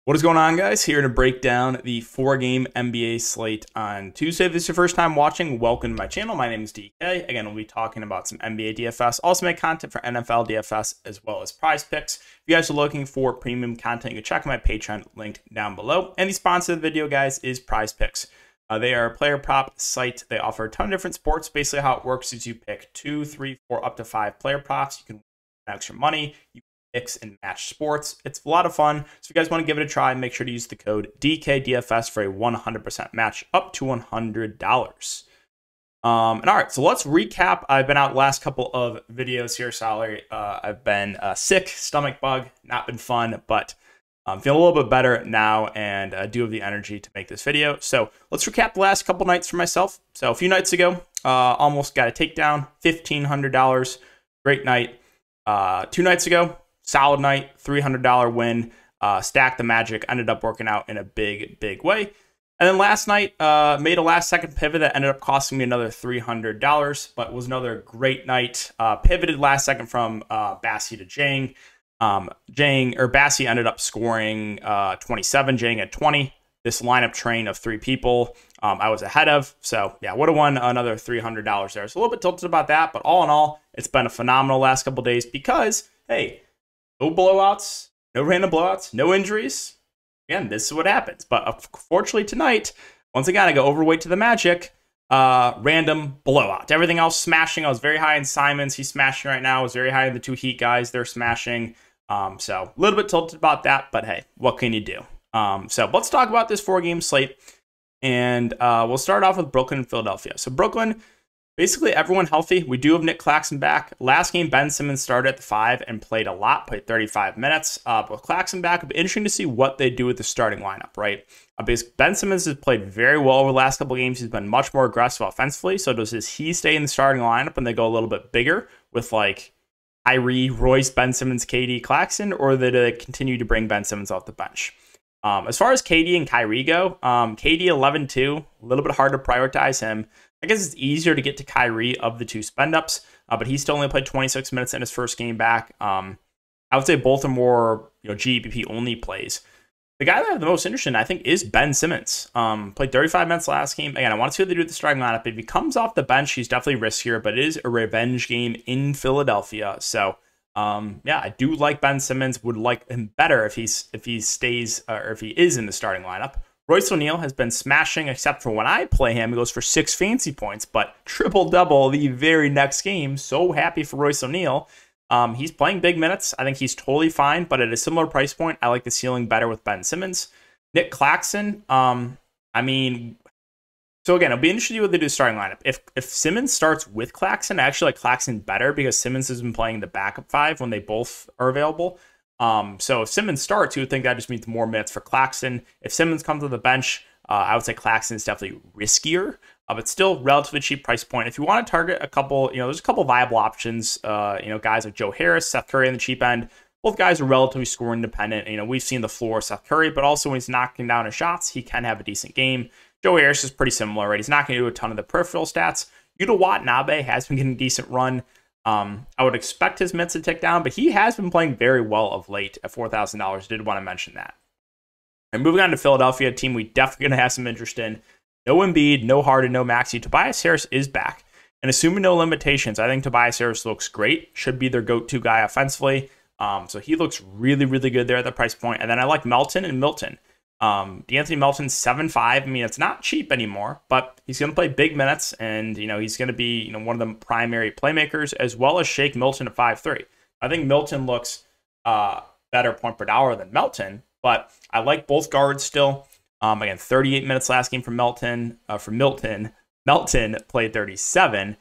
What is going on, guys? Here to break down the 4-game NBA slate on Tuesday. If this is your first time watching, welcome to my channel. My name is DK. Again, we'll be talking about some NBA DFS. Also make content for NFL DFS as well as prize picks. If you guys are looking for premium content, you can check my Patreon linked down below. And the sponsor of the video, guys, is Prize Picks. They are a player prop site. They offer a ton of different sports. Basically, how it works is you pick 2, 3, 4, up to 5 player props. You can win extra money. You mix and match sports. It's a lot of fun. So if you guys want to give it a try, make sure to use the code DKDFS for a 100% match up to $100. And all right, so let's recap. I've been out the last couple of videos here. Sorry, I've been sick, stomach bug, not been fun, but I'm feeling a little bit better now and do have the energy to make this video. So let's recap the last couple nights for myself. So a few nights ago, almost got a takedown, $1,500. Great night. 2 nights ago, solid night, $300 win. Stacked the Magic, ended up working out in a big way. And then last night, made a last-second pivot that ended up costing me another $300, but was another great night. Pivoted last second from Bassi to Jang. Bassi ended up scoring 27, Jang at 20. This lineup train of 3 people I was ahead of. So yeah, would have won another $300 there. So a little bit tilted about that, but all in all, it's been a phenomenal last couple days because, hey, no blowouts, no random blowouts, no injuries. Again, this is what happens. But unfortunately tonight, once again, I go overweight to the Magic. Random blowout. Everything else smashing. I was very high in Simons. He's smashing right now. I was very high in the 2 Heat guys. They're smashing. So a little bit tilted about that, but hey, what can you do? So let's talk about this 4-game slate. And we'll start off with Brooklyn and Philadelphia. So Brooklyn, basically everyone healthy. We do have Nick Claxton back. Last game, Ben Simmons started at the 5 and played a lot, played 35 minutes. But with Claxton back, it'll be interesting to see what they do with the starting lineup, right? Basically, Ben Simmons has played very well over the last couple of games. He's been much more aggressive offensively. So does he stay in the starting lineup and they go a little bit bigger with like Kyrie, Royce, Ben Simmons, KD, Claxton, or do they continue to bring Ben Simmons off the bench? As far as KD and Kyrie go, KD 11-2, a little bit hard to prioritize him. I guess it's easier to get to Kyrie of the 2 spend-ups, but he still only played 26 minutes in his first game back. I would say both are more GPP only plays. The guy that I have the most interest in, I think, is Ben Simmons. Played 35 minutes last game. Again, I want to see what they do with the starting lineup. If he comes off the bench, he's definitely riskier, but it is a revenge game in Philadelphia. So, yeah, I do like Ben Simmons. Would like him better if he stays or if he is in the starting lineup. Royce O'Neal has been smashing, except for when I play him, he goes for 6 fancy points, but triple-double the very next game. So happy for Royce O'Neal. He's playing big minutes. I think he's totally fine, but at a similar price point, I like the ceiling better with Ben Simmons. Nick Claxton, I mean, so again, it'll be interesting what they do with the starting lineup. If Simmons starts with Claxton, I actually like Claxton better because Simmons has been playing the backup 5 when they both are available. So if Simmons starts, you would think that just means more minutes for Claxton. If Simmons comes to the bench, I would say Claxton is definitely riskier, but still relatively cheap price point. If you want to target a couple, there's a couple viable options. Guys like Joe Harris, Seth Curry on the cheap end. Both guys are relatively scoring dependent. We've seen the floor of Seth Curry, but also when he's knocking down his shots, he can have a decent game. Joe Harris is pretty similar, right? He's not going to do a ton of the peripheral stats. Yuta Watanabe has been getting a decent run. I would expect his minutes to tick down, but he has been playing very well of late at $4,000. Did want to mention that. And moving on to Philadelphia, a team we definitely going to have some interest in. No Embiid, no Harden, no Maxey. Tobias Harris is back. And assuming no limitations, I think Tobias Harris looks great. Should be their go-to guy offensively. So he looks really good there at the price point. And then I like Melton and Milton. DeAnthony Melton's 7.5. I mean, it's not cheap anymore, but he's going to play big minutes, and he's going to be one of the primary playmakers, as well as Shake Milton at 5.3. I think Milton looks better point per dollar than Melton, but I like both guards still. Again, 38 minutes last game for Milton. Melton played 37.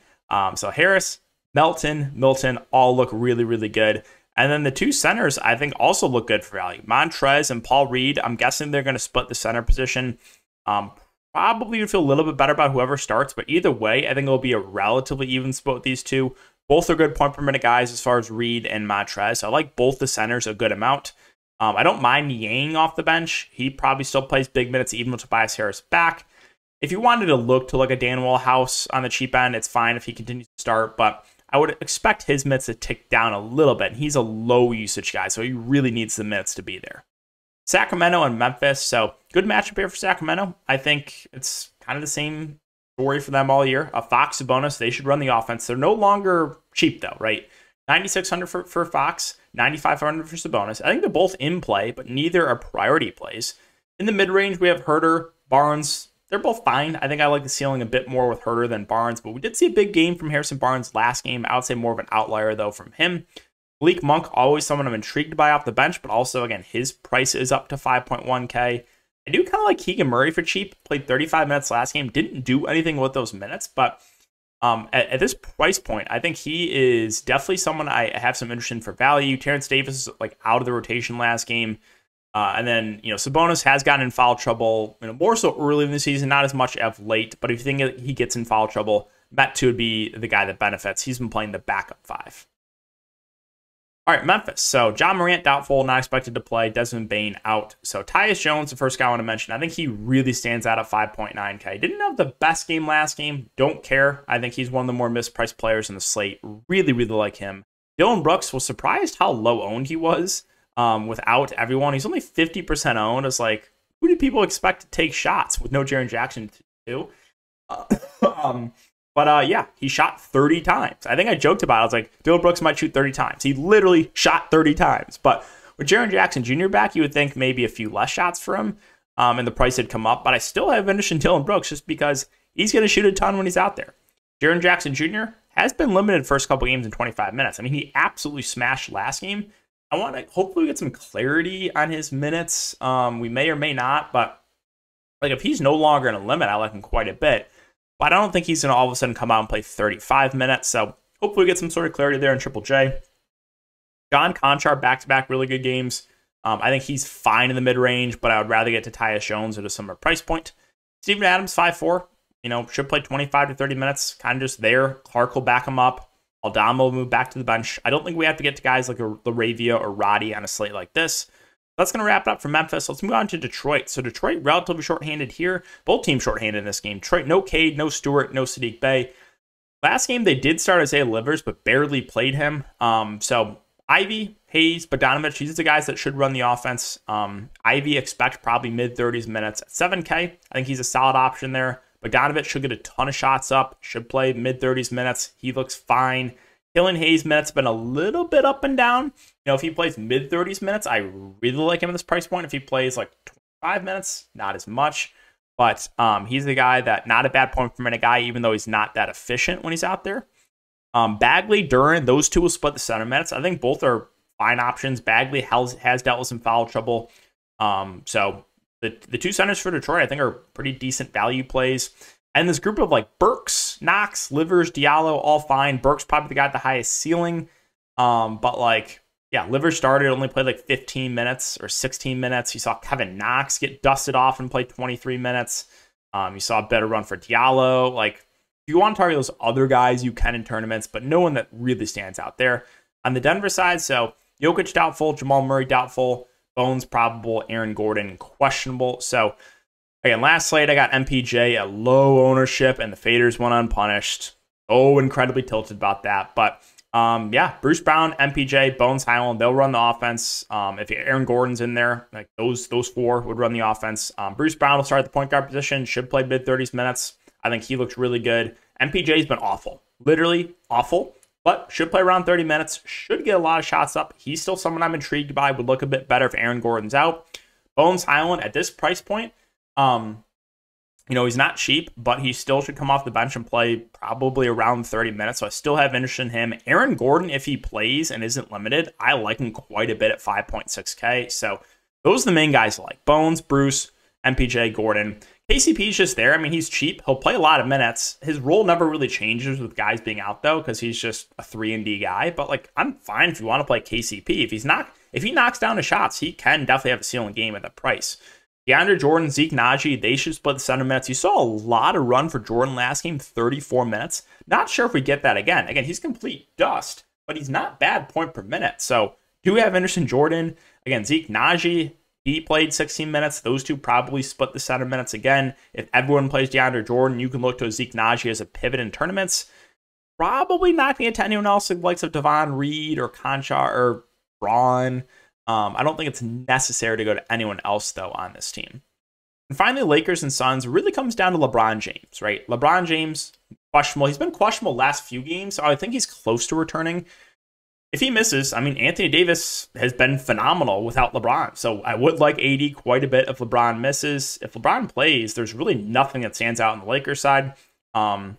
So Harris, Milton all look really good. And then the 2 centers, I think, also look good for value. Montrez and Paul Reed, I'm guessing they're going to split the center position. Probably would feel a little bit better about whoever starts, but either way, I think it'll be a relatively even split with these 2. Both are good point per minute guys as far as Reed and Montrez. I like both the centers a good amount. I don't mind Yang off the bench. He probably still plays big minutes even with Tobias Harris back. If you wanted to look to like a Danuel House on the cheap end, it's fine if he continues to start, but I would expect his minutes to tick down a little bit. He's a low usage guy, so he really needs the minutes to be there. Sacramento and Memphis. So good matchup here for Sacramento. I think it's kind of the same story for them all year. Fox, Sabonis, they should run the offense. They're no longer cheap though, right? 9,600 for Fox, 9,500 for Sabonis. I think they're both in play, but neither are priority plays. In the mid-range, we have Herter, Barnes. They're both fine. I think I like the ceiling a bit more with Herter than Barnes, but we did see a big game from Harrison Barnes last game. I would say more of an outlier, though, from him. Malik Monk, always someone I'm intrigued by off the bench, but also, again, his price is up to 5.1K. I do kind of like Keegan Murray for cheap. Played 35 minutes last game. Didn't do anything with those minutes, but at this price point, I think he is definitely someone I have some interest in for value. Terrence Davis is like out of the rotation last game. And then, Sabonis has gotten in foul trouble, more so early in the season, not as much of late. But if you think he gets in foul trouble, Metu would be the guy that benefits. He's been playing the backup 5. All right, Memphis. So John Morant doubtful, not expected to play. Desmond Bane out. So Tyus Jones, the first guy I want to mention. I think he really stands out at 5.9K. Didn't have the best game last game. Don't care. I think he's one of the more mispriced players in the slate. Really, really like him. Dylan Brooks, was surprised how low owned he was. Without everyone, he's only 50% owned. It's like, who do people expect to take shots with no Jaren Jackson to do? Yeah, he shot 30 times. I think I joked about it. I was like, Dylan Brooks might shoot 30 times. He literally shot 30 times. But with Jaren Jackson Jr. back, you would think maybe a few less shots for him, and the price had come up. But I still have interest in Dylan Brooks just because he's going to shoot a ton when he's out there. Jaren Jackson Jr. has been limited first couple games in 25 minutes. I mean, he absolutely smashed last game. I want to hopefully get some clarity on his minutes. We may or may not, but like if he's no longer in a limit, I like him quite a bit. But I don't think he's going to all of a sudden come out and play 35 minutes. So hopefully we get some sort of clarity there in Triple J. John Conchar, back-to-back really good games. I think he's fine in the mid-range, but I would rather get to Tyus Jones at a similar price point. Steven Adams, 5'4", should play 25 to 30 minutes, kind of just there. Clark will back him up. Aldama will move back to the bench. I don't think we have to get to guys like Laravia or Roddy on a slate like this. That's going to wrap it up for Memphis. Let's move on to Detroit. So Detroit, relatively shorthanded here. Both teams shorthanded in this game. Detroit, no Cade, no Stewart, no Sadiq Bey. Last game, they did start Isaiah Livers, but barely played him. So Ivy, Hayes, Bogdanovich, these are the guys that should run the offense. Ivy, expect probably mid-30s minutes at 7K. I think he's a solid option there. Bogdanovich should get a ton of shots up, should play mid-30s minutes. He looks fine. Killian Hayes' minutes have been a little bit up and down. If he plays mid-30s minutes, I really like him at this price point. If he plays like 25 minutes, not as much. But he's the guy that, not a bad point per minute guy, even though he's not that efficient when he's out there. Bagley, Duran, those two will split the center minutes. I think both are fine options. Bagley has dealt with some foul trouble. So the two centers for Detroit, I think, are pretty decent value plays. And this group of like Burks, Knox, Livers, Diallo, all fine. Burks probably the guy at the highest ceiling. But like, yeah, Livers started, only played like 15 minutes or 16 minutes. You saw Kevin Knox get dusted off and play 23 minutes. You saw a better run for Diallo. Like, if you want to target those other guys, you can in tournaments, but no one that really stands out there. On the Denver side, so Jokic doubtful, Jamal Murray doubtful, Bones probable, Aaron Gordon questionable. So again, last slate I got MPJ at low ownership and the faders went unpunished. Oh, incredibly tilted about that. But yeah, Bruce Brown, MPJ, Bones Highland, they'll run the offense. If Aaron Gordon's in there, like those four would run the offense. Bruce Brown will start at the point guard position, should play mid-30s minutes. I think he looks really good. MPJ's been awful, literally awful, but should play around 30 minutes, should get a lot of shots up. He's still someone I'm intrigued by, would look a bit better if Aaron Gordon's out. Bones Highland at this price point, he's not cheap, but he still should come off the bench and play probably around 30 minutes. So I still have interest in him. Aaron Gordon, if he plays and isn't limited, I like him quite a bit at 5.6K. So those are the main guys I like. Bones, Bruce, MPJ, Gordon. KCP's just there. I mean, he's cheap. He'll play a lot of minutes. His role never really changes with guys being out, though, because he's just a 3-and-D guy. But, like, I'm fine if you want to play KCP. If he knocks down the shots, he can definitely have a ceiling game at that price. DeAndre Jordan, Zeke Naji, they should split the center minutes. You saw a lot of run for Jordan last game, 34 minutes. Not sure if we get that again. Again, he's complete dust, but he's not bad point per minute. So do we have interest in Jordan? Again, Zeke Naji, he played 16 minutes. Those two probably split the center minutes again. If everyone plays DeAndre Jordan, you can look to a Zeke Naji as a pivot in tournaments. Probably not going to get to anyone else like likes of Devon Reed or Concha or Braun. I don't think it's necessary to go to anyone else, though, on this team. And finally, Lakers and Suns really comes down to LeBron James, right? LeBron James, questionable. He's been questionable last few games, so I think he's close to returning. If he misses, I mean, Anthony Davis has been phenomenal without LeBron. So I would like AD quite a bit if LeBron misses. If LeBron plays, there's really nothing that stands out on the Lakers side. Again,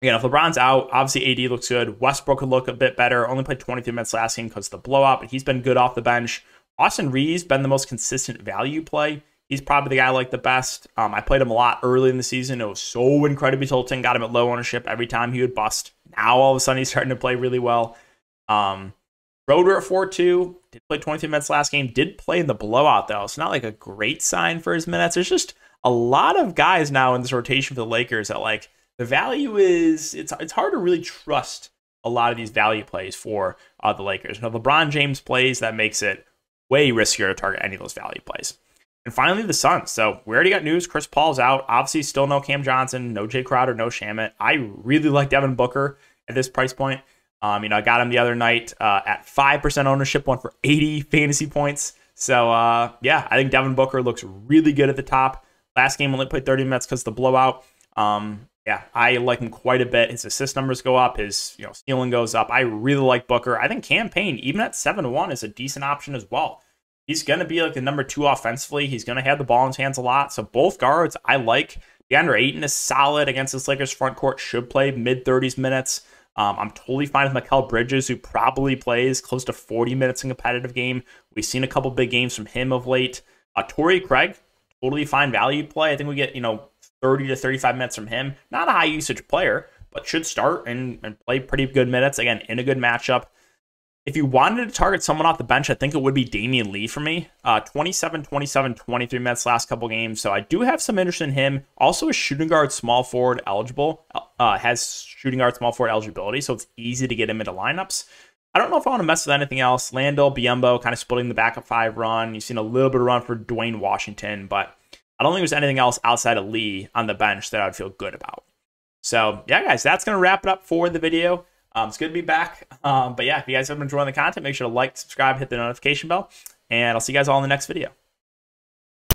if LeBron's out, obviously AD looks good. Westbrook could look a bit better. Only played 23 minutes last game because of the blowout, but he's been good off the bench. Austin Reeves been the most consistent value play. He's probably the guy I like the best. I played him a lot early in the season. It was so incredibly tilting. Got him at low ownership every time he would bust. Now all of a sudden he's starting to play really well. Schroeder at 4-2. Did play 23 minutes last game. Did play in the blowout though. It's not like a great sign for his minutes. There's just a lot of guys now in this rotation for the Lakers that like the value is it's hard to really trust a lot of these value plays for the Lakers. Now LeBron James plays, that makes it way riskier to target any of those value plays. And finally, the Suns. So we already got news. Chris Paul's out. Obviously, still no Cam Johnson, no Jay Crowder, no Shamet. I really like Devin Booker at this price point. I got him the other night at 5% ownership, won for 80 fantasy points. So, yeah, I think Devin Booker looks really good at the top. Last game only played 30 minutes because of the blowout. Yeah, I like him quite a bit. His assist numbers go up. His ceiling goes up. I really like Booker. I think Cam Payne, even at 7-1, is a decent option as well. He's going to be like the number 2 offensively. He's going to have the ball in his hands a lot. So both guards I like. DeAndre Ayton is solid against this Lakers front court. Should play mid-30s minutes. I'm totally fine with Mikal Bridges, who probably plays close to 40 minutes in competitive game. We've seen a couple big games from him of late. Torrey Craig, totally fine value play. I think we get 30 to 35 minutes from him. Not a high usage player, but should start and play pretty good minutes. Again, in a good matchup. If you wanted to target someone off the bench, I think it would be Damian Lee for me. 27, 27, 23 minutes last couple games. So I do have some interest in him. Also a shooting guard, small forward eligible. Has shooting guard, small forward eligibility. So it's easy to get him into lineups. I don't know if I want to mess with anything else. Landell, Biyombo kind of splitting the backup 5 run. You've seen a little bit of run for Dwayne Washington. But I don't think there's anything else outside of Lee on the bench that I would feel good about. So yeah, guys, that's going to wrap it up for the video. It's good to be back. But yeah, if you guys have been enjoying the content, make sure to like, subscribe, hit the notification bell, and I'll see you guys all in the next video.